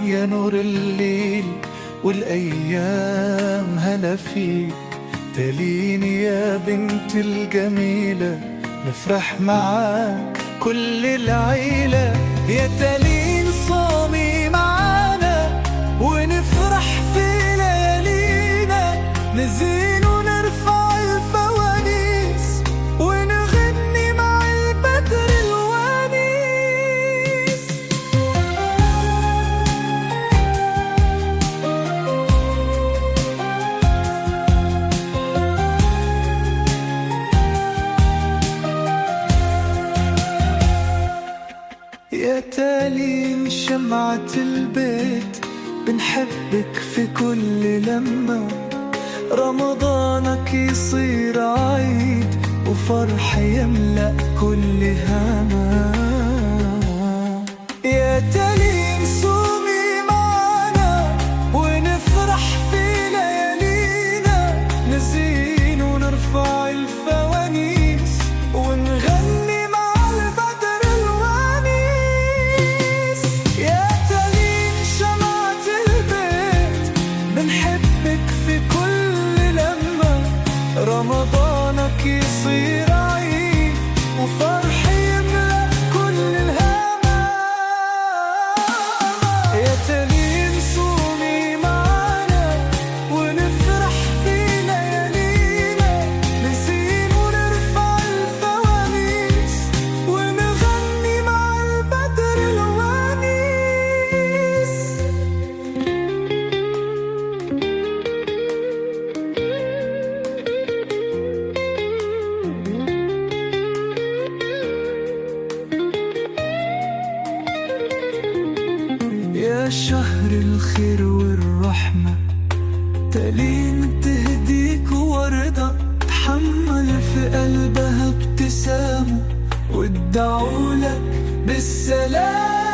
يا نور الليل والأيام هلا فيك. تاليني يا بنت الجميلة نفرح معاك كل العيلة. يا تالين صومي معانا ونفرح في ليالينا، نزين ونرفع الفوانيس ونغني مع البدر الوانيس. يا تالين شمعة البيت بنحبك في كل لمة، رمضانك يصير عيد وفرح يملأ كل هما. يا تالين صومي معنا ونفرح في ليالينا، نزين ونرفع الفوانيس ونغني مع البدر الوانيس. يا تالين شمعة البيت بنحبك في كل لمة، رمضانك يصير عيد وفرح يملأ كل الهما. يا تالين صومي معانا ونفرح في ليالينا، نزين ونرفع الفوانيس ونغني مع البدر الوانيس. يا شهر الخير والرحمة، تالين تهديك وردة تحمل في قلبها ابتسامة، وادعولك بالسلام.